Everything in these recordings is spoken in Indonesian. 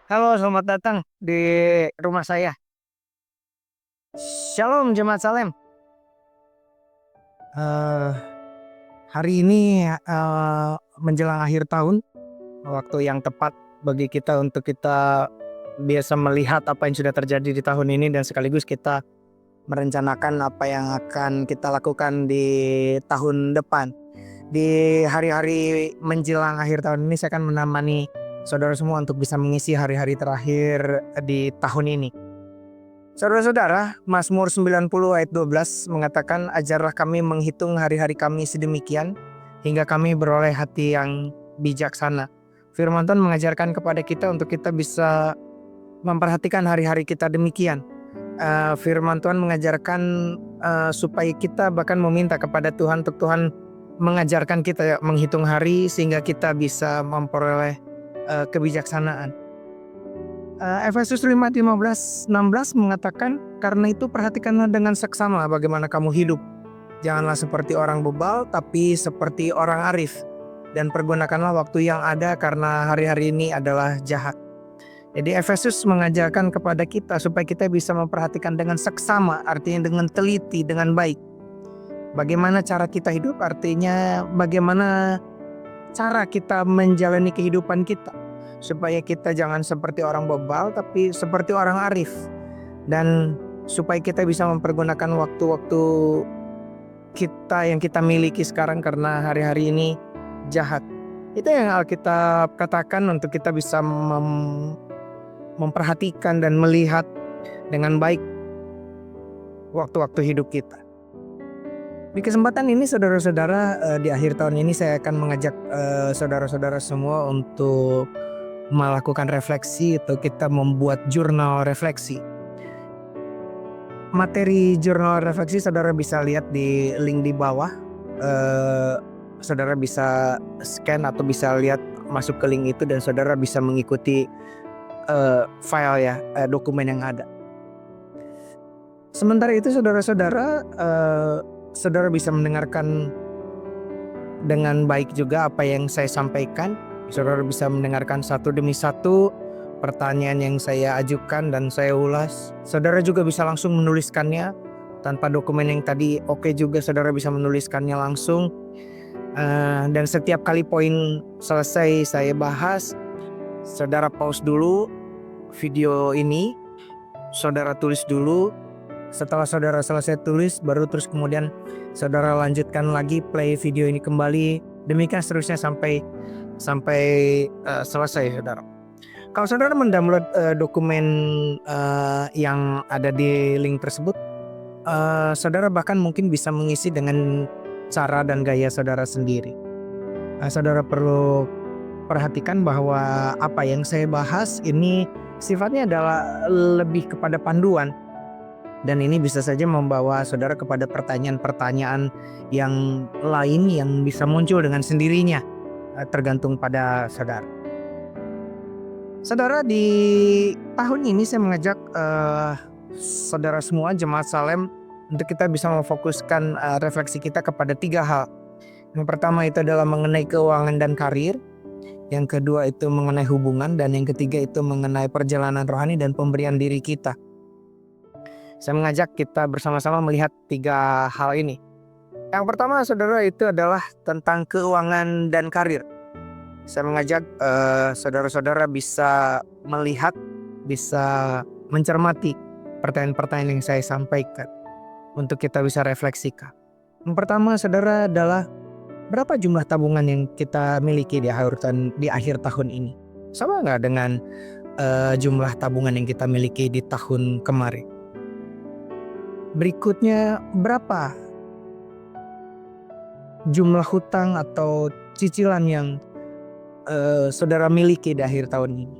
Halo, selamat datang di rumah saya. Shalom jemaat Salem. Eh, Hari ini menjelang akhir tahun, waktu yang tepat bagi kita untuk kita biasa melihat apa yang sudah terjadi di tahun ini dan sekaligus kita merencanakan apa yang akan kita lakukan di tahun depan. Di hari-hari menjelang akhir tahun ini saya akan menemani saudara semua untuk bisa mengisi hari-hari terakhir di tahun ini. Saudara-saudara, Mazmur 90 ayat 12 mengatakan, ajarlah kami menghitung hari-hari kami sedemikian, hingga kami beroleh hati yang bijaksana. Firman Tuhan mengajarkan kepada kita untuk kita bisa memperhatikan hari-hari kita demikian. Firman Tuhan mengajarkan supaya kita bahkan meminta kepada Tuhan untuk Tuhan mengajarkan kita menghitung hari sehingga kita bisa memperoleh kebijaksanaan. Efesus 5:15-16 mengatakan, karena itu perhatikanlah dengan seksama bagaimana kamu hidup. Janganlah seperti orang bebal, tapi seperti orang arif. Dan pergunakanlah waktu yang ada karena hari-hari ini adalah jahat. Jadi Efesus mengajarkan kepada kita supaya kita bisa memperhatikan dengan seksama, artinya dengan teliti, dengan baik. Bagaimana cara kita hidup, artinya bagaimana cara kita menjalani kehidupan kita. Supaya kita jangan seperti orang bebal tapi seperti orang arif, dan supaya kita bisa mempergunakan waktu-waktu kita yang kita miliki sekarang karena hari-hari ini jahat. Itu yang Alkitab katakan untuk kita bisa memperhatikan dan melihat dengan baik waktu-waktu hidup kita. Di kesempatan ini saudara-saudara, di akhir tahun ini saya akan mengajak saudara-saudara semua untuk melakukan refleksi atau kita membuat jurnal refleksi. Materi jurnal refleksi saudara bisa lihat di link di bawah. Saudara bisa scan atau bisa lihat masuk ke link itu dan saudara bisa mengikuti file dokumen yang ada. Sementara itu saudara-saudara, saudara bisa mendengarkan dengan baik juga apa yang saya sampaikan. Saudara bisa mendengarkan satu demi satu pertanyaan yang saya ajukan dan saya ulas. Saudara juga bisa langsung menuliskannya tanpa dokumen yang tadi. Oke juga saudara bisa menuliskannya langsung. Dan setiap kali poin selesai saya bahas, saudara pause dulu video ini, saudara tulis dulu. Setelah saudara selesai tulis, baru terus kemudian saudara lanjutkan lagi play video ini kembali. Demikian seterusnya sampai selesai saudara. Kalau saudara mendownload dokumen yang ada di link tersebut, saudara bahkan mungkin bisa mengisi dengan cara dan gaya saudara sendiri. Saudara perlu perhatikan bahwa apa yang saya bahas ini sifatnya adalah lebih kepada panduan, dan ini bisa saja membawa saudara kepada pertanyaan-pertanyaan yang lain yang bisa muncul dengan sendirinya, tergantung pada saudara. Saudara, di tahun ini saya mengajak saudara semua jemaat Salem untuk kita bisa memfokuskan refleksi kita kepada 3 hal. Yang pertama itu adalah mengenai keuangan dan karir. Yang kedua itu mengenai hubungan, dan yang ketiga itu mengenai perjalanan rohani dan pemberian diri kita. Saya mengajak kita bersama-sama melihat 3 hal ini. Yang pertama saudara itu adalah tentang keuangan dan karir. Saya mengajak saudara-saudara bisa melihat, bisa mencermati pertanyaan-pertanyaan yang saya sampaikan untuk kita bisa refleksikan. Yang pertama saudara adalah, berapa jumlah tabungan yang kita miliki di akhir tahun ini? Sama nggak dengan jumlah tabungan yang kita miliki di tahun kemarin? Berikutnya, berapa jumlah hutang atau cicilan yang saudara miliki di akhir tahun ini?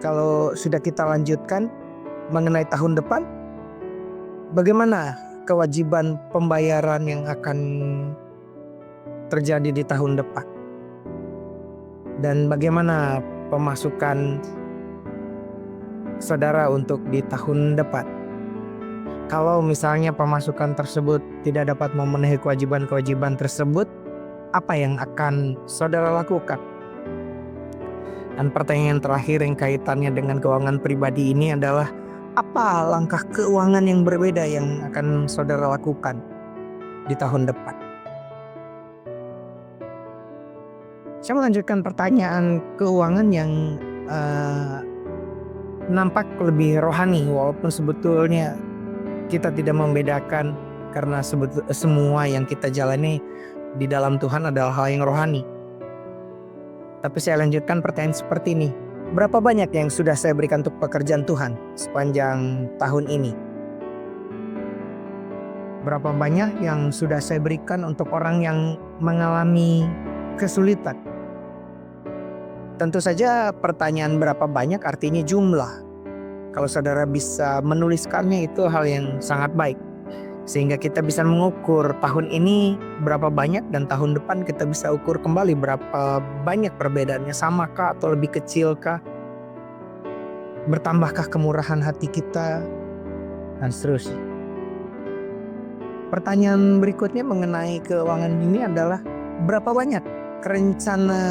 Kalau sudah kita lanjutkan mengenai tahun depan, bagaimana kewajiban pembayaran yang akan terjadi di tahun depan? Dan bagaimana pemasukan saudara untuk di tahun depan? Kalau misalnya pemasukan tersebut tidak dapat memenuhi kewajiban-kewajiban tersebut, apa yang akan saudara lakukan? Dan pertanyaan terakhir yang kaitannya dengan keuangan pribadi ini adalah, apa langkah keuangan yang berbeda yang akan saudara lakukan di tahun depan? Saya melanjutkan pertanyaan keuangan yang nampak lebih rohani, walaupun sebetulnya kita tidak membedakan karena semua yang kita jalani di dalam Tuhan adalah hal yang rohani. Tapi saya lanjutkan pertanyaan seperti ini. Berapa banyak yang sudah saya berikan untuk pekerjaan Tuhan sepanjang tahun ini? Berapa banyak yang sudah saya berikan untuk orang yang mengalami kesulitan? Tentu saja pertanyaan berapa banyak artinya jumlah. Kalau saudara bisa menuliskannya itu hal yang sangat baik. Sehingga kita bisa mengukur tahun ini berapa banyak dan tahun depan kita bisa ukur kembali berapa banyak perbedaannya, samakah atau lebih kecilkah, bertambahkah kemurahan hati kita, dan seterusnya. Pertanyaan berikutnya mengenai keuangan ini adalah, berapa banyak rencana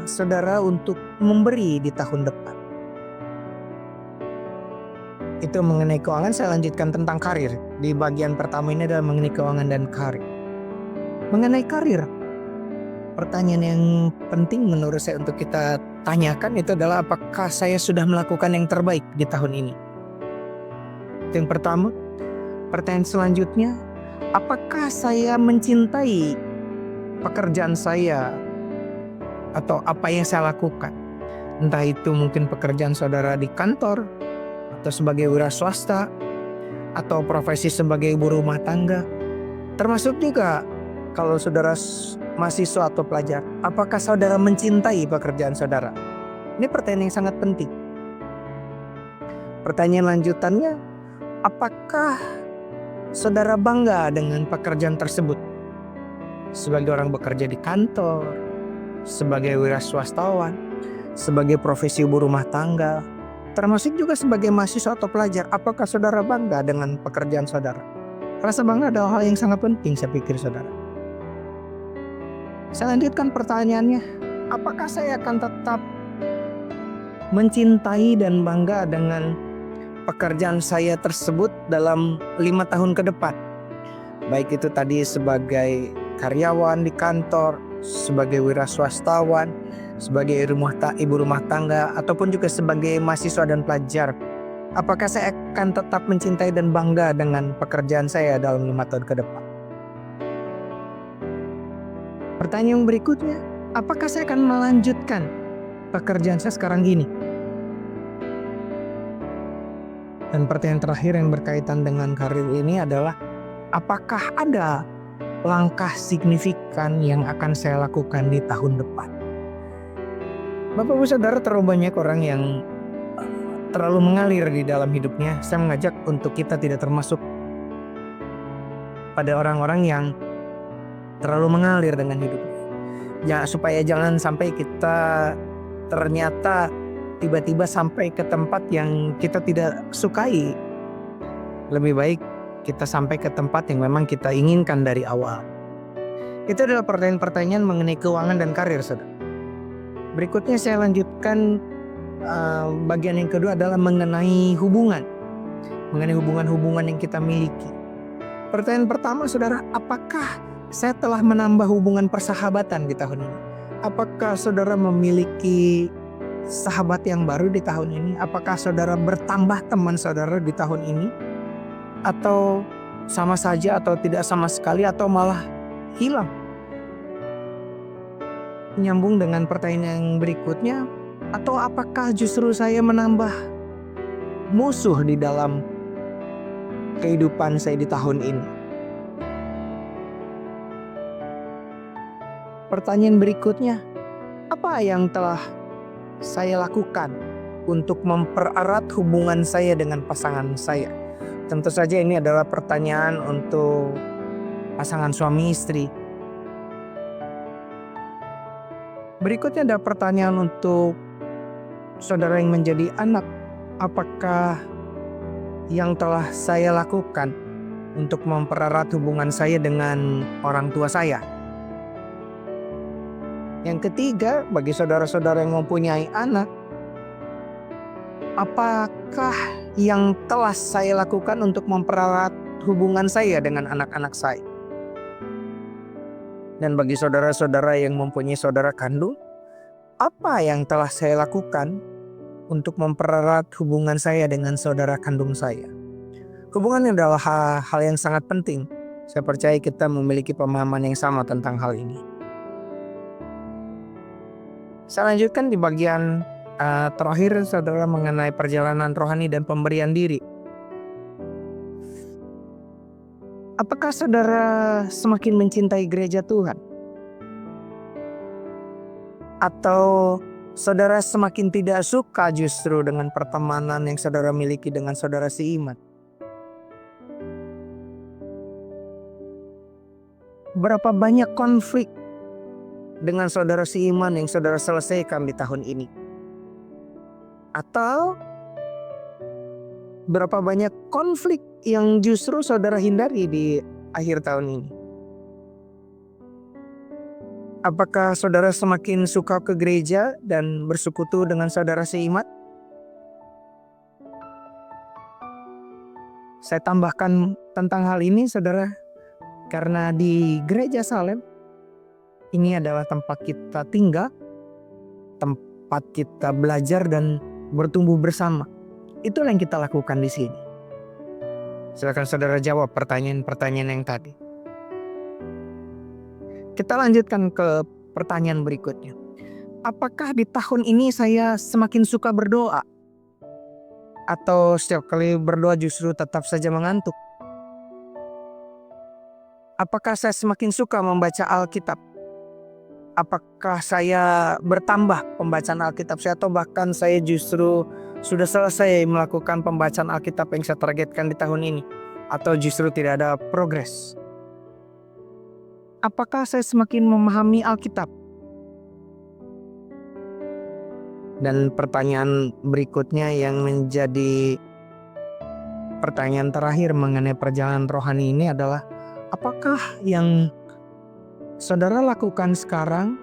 saudara untuk memberi di tahun depan? Itu mengenai keuangan. Saya lanjutkan tentang karir. Di bagian pertama ini adalah mengenai keuangan dan karir. Mengenai karir, pertanyaan yang penting menurut saya untuk kita tanyakan itu adalah, apakah saya sudah melakukan yang terbaik di tahun ini? Itu yang pertama. Pertanyaan selanjutnya, apakah saya mencintai pekerjaan saya atau apa yang saya lakukan? Entah itu mungkin pekerjaan saudara di kantor, atau sebagai wira swasta, atau profesi sebagai ibu rumah tangga. Termasuk juga kalau saudara mahasiswa atau pelajar, apakah saudara mencintai pekerjaan saudara? Ini pertanyaan yang sangat penting. Pertanyaan lanjutannya, apakah saudara bangga dengan pekerjaan tersebut? Sebagai orang bekerja di kantor, sebagai wira swastawan, sebagai profesi ibu rumah tangga, termasuk juga sebagai mahasiswa atau pelajar, apakah saudara bangga dengan pekerjaan saudara? Rasa bangga adalah hal yang sangat penting, saya pikir saudara. Saya lanjutkan pertanyaannya, apakah saya akan tetap mencintai dan bangga dengan pekerjaan saya tersebut dalam 5 tahun ke depan? Baik itu tadi sebagai karyawan di kantor, sebagai wira swastawan, sebagai ibu rumah tangga, ataupun juga sebagai mahasiswa dan pelajar. Apakah saya akan tetap mencintai dan bangga dengan pekerjaan saya dalam 5 tahun ke depan? Pertanyaan berikutnya, apakah saya akan melanjutkan pekerjaan saya sekarang gini? Dan pertanyaan terakhir yang berkaitan dengan karir ini adalah, apakah ada langkah signifikan yang akan saya lakukan di tahun depan? Bapak Ibu Saudara, terlalu banyak orang yang terlalu mengalir di dalam hidupnya. Saya mengajak untuk kita tidak termasuk pada orang-orang yang terlalu mengalir dengan hidupnya. Ya, supaya jangan sampai kita ternyata tiba-tiba sampai ke tempat yang kita tidak sukai. Lebih baik kita sampai ke tempat yang memang kita inginkan dari awal. Itu adalah pertanyaan-pertanyaan mengenai keuangan dan karir, saudara. Berikutnya saya lanjutkan bagian yang kedua adalah mengenai hubungan. Mengenai hubungan-hubungan yang kita miliki. Pertanyaan pertama, saudara, apakah saya telah menambah hubungan persahabatan di tahun ini? Apakah saudara memiliki sahabat yang baru di tahun ini? Apakah saudara bertambah teman saudara di tahun ini? Atau sama saja atau tidak sama sekali atau malah hilang? Nyambung dengan pertanyaan yang berikutnya, atau apakah justru saya menambah musuh di dalam kehidupan saya di tahun ini? Pertanyaan berikutnya, apa yang telah saya lakukan untuk mempererat hubungan saya dengan pasangan saya? Tentu saja ini adalah pertanyaan untuk pasangan suami istri. Berikutnya ada pertanyaan untuk saudara yang menjadi anak. Apakah yang telah saya lakukan untuk mempererat hubungan saya dengan orang tua saya? Yang ketiga, bagi saudara-saudara yang mempunyai anak, apakah yang telah saya lakukan untuk mempererat hubungan saya dengan anak-anak saya? Dan bagi saudara-saudara yang mempunyai saudara kandung, apa yang telah saya lakukan untuk mempererat hubungan saya dengan saudara kandung saya? Hubungan adalah hal yang sangat penting. Saya percaya kita memiliki pemahaman yang sama tentang hal ini. Saya lanjutkan di bagian terakhir, saudara, mengenai perjalanan rohani dan pemberian diri. Apakah saudara semakin mencintai gereja Tuhan? Atau saudara semakin tidak suka justru dengan pertemanan yang saudara miliki dengan saudara seiman? Berapa banyak konflik dengan saudara seiman yang saudara selesaikan di tahun ini? Atau berapa banyak konflik yang justru saudara hindari di akhir tahun ini? Apakah saudara semakin suka ke gereja dan bersekutu dengan saudara seiman? Saya tambahkan tentang hal ini, saudara, karena di Gereja Salem ini adalah tempat kita tinggal, tempat kita belajar dan bertumbuh bersama. Itulah yang kita lakukan di sini. Silakan saudara jawab pertanyaan-pertanyaan yang tadi. Kita lanjutkan ke pertanyaan berikutnya. Apakah di tahun ini saya semakin suka berdoa? Atau setiap kali berdoa justru tetap saja mengantuk? Apakah saya semakin suka membaca Alkitab? Apakah saya bertambah pembacaan Alkitab saya, atau bahkan saya justru sudah selesai melakukan pembacaan Alkitab yang saya targetkan di tahun ini? Atau justru tidak ada progres? Apakah saya semakin memahami Alkitab? Dan pertanyaan berikutnya yang menjadi pertanyaan terakhir mengenai perjalanan rohani ini adalah, apakah yang saudara lakukan sekarang,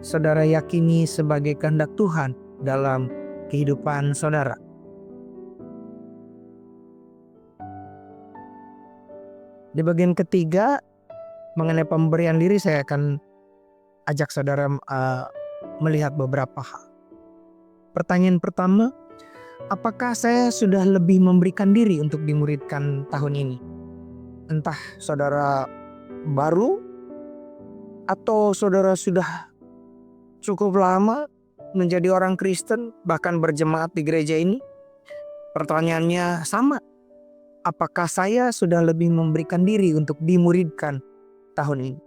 saudara yakini sebagai kehendak Tuhan dalam kehidupan saudara? Di bagian ketiga, mengenai pemberian diri, saya akan ajak saudara melihat beberapa hal. Pertanyaan pertama, apakah saya sudah lebih memberikan diri untuk dimuridkan tahun ini? Entah saudara baru atau saudara sudah cukup lama menjadi orang Kristen, bahkan berjemaat di gereja ini. Pertanyaannya sama. Apakah saya sudah lebih memberikan diri untuk dimuridkan tahun ini?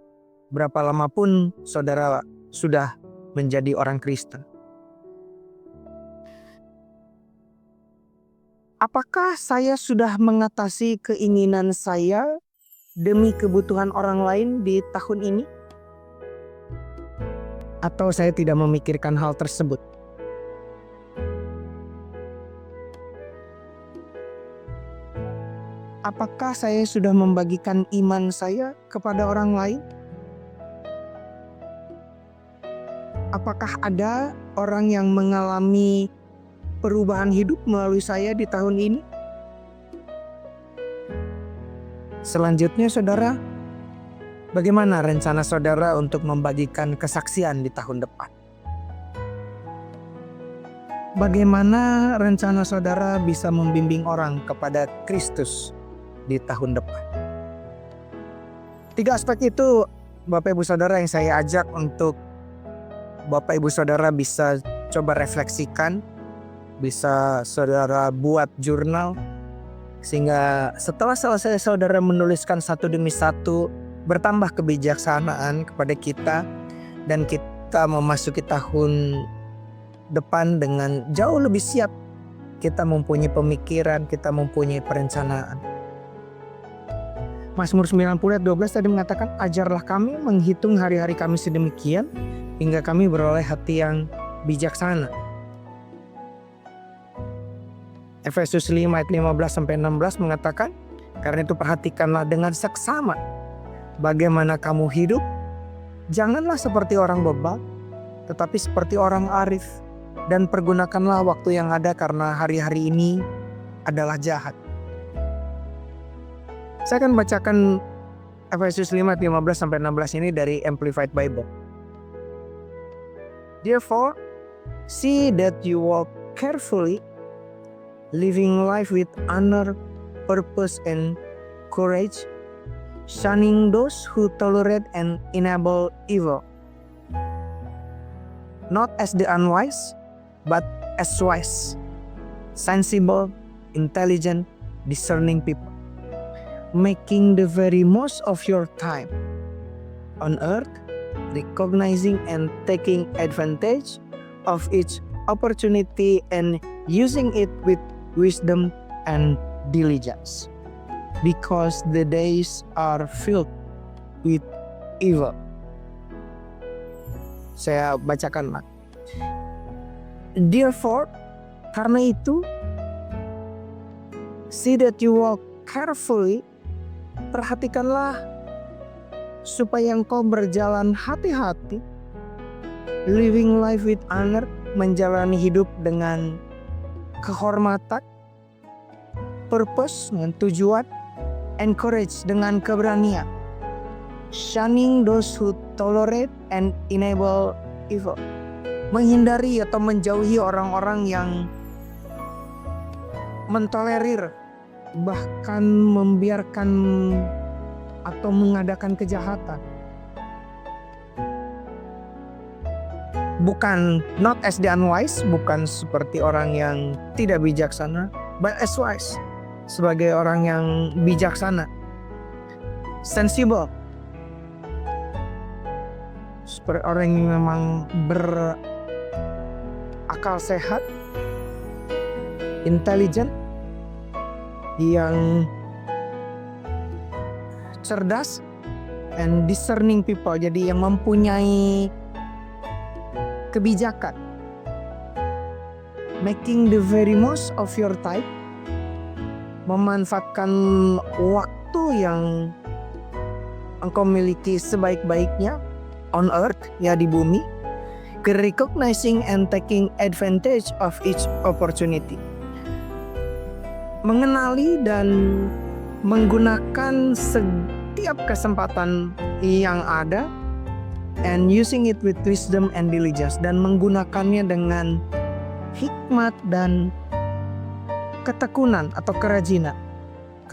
Berapa lama pun saudara sudah menjadi orang Kristen. Apakah saya sudah mengatasi keinginan saya demi kebutuhan orang lain di tahun ini? Atau saya tidak memikirkan hal tersebut? Apakah saya sudah membagikan iman saya kepada orang lain? Apakah ada orang yang mengalami perubahan hidup melalui saya di tahun ini? Selanjutnya, saudara, bagaimana rencana saudara untuk membagikan kesaksian di tahun depan? Bagaimana rencana saudara bisa membimbing orang kepada Kristus di tahun depan? 3 aspek itu, Bapak Ibu Saudara, yang saya ajak untuk Bapak Ibu Saudara bisa coba refleksikan, bisa saudara buat jurnal, sehingga setelah selesai saudara menuliskan satu demi satu, bertambah kebijaksanaan kepada kita, dan kita memasuki tahun depan dengan jauh lebih siap. Kita mempunyai pemikiran, kita mempunyai perencanaan. Mazmur 90 ayat 12 tadi mengatakan, ajarlah kami menghitung hari-hari kami sedemikian, hingga kami beroleh hati yang bijaksana. Efesus 5 ayat 15-16 mengatakan, karena itu perhatikanlah dengan seksama bagaimana kamu hidup. Janganlah seperti orang bebal, tetapi seperti orang arif, dan pergunakanlah waktu yang ada karena hari-hari ini adalah jahat. Saya akan bacakan Efesus 5:15-16 ini dari Amplified Bible. Therefore, see that you walk carefully, living life with honor, purpose, and courage, shunning those who tolerate and enable evil. Not as the unwise, but as wise, sensible, intelligent, discerning people, making the very most of your time on earth, recognizing and taking advantage of each opportunity and using it with wisdom and diligence, because the days are filled with evil. Saya bacakan. Therefore, karena itu, see that you walk carefully, perhatikanlah supaya engkau berjalan hati-hati, living life with honor, menjalani hidup dengan kehormatan, purpose dengan tujuan, and courage dengan keberanian, shunning those who tolerate and enable evil, menghindari atau menjauhi orang-orang yang mentolerir, bahkan membiarkan atau mengadakan kejahatan. Bukan not as the unwise, bukan seperti orang yang tidak bijaksana, but as wise, sebagai orang yang bijaksana. Sensible, seperti orang yang memang berakal sehat. Intelligent, yang cerdas, and discerning people, jadi yang mempunyai kebijakan. Making the very most of your time, memanfaatkan waktu yang engkau miliki sebaik-baiknya on earth, ya di bumi. Recognizing and taking advantage of each opportunity, mengenali dan menggunakan setiap kesempatan yang ada, and using it with wisdom and diligence, dan menggunakannya dengan hikmat dan ketekunan atau kerajinan,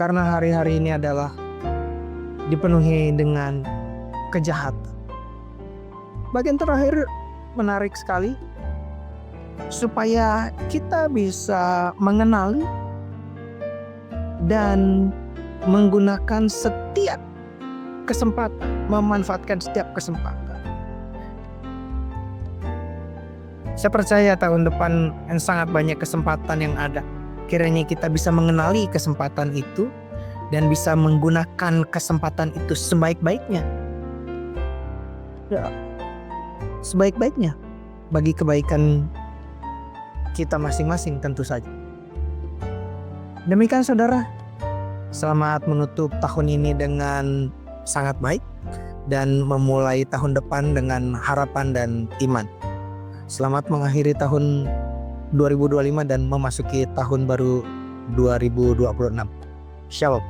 karena hari-hari ini adalah dipenuhi dengan kejahatan. Bagian terakhir menarik sekali, supaya kita bisa mengenali dan menggunakan setiap kesempatan, memanfaatkan setiap kesempatan. Saya percaya tahun depan yang sangat banyak kesempatan yang ada. Kiranya kita bisa mengenali kesempatan itu dan bisa menggunakan kesempatan itu sebaik-baiknya. Ya, sebaik-baiknya bagi kebaikan kita masing-masing tentu saja. Demikian saudara, selamat menutup tahun ini dengan sangat baik dan memulai tahun depan dengan harapan dan iman. Selamat mengakhiri tahun 2025 dan memasuki tahun baru 2026. Shalom.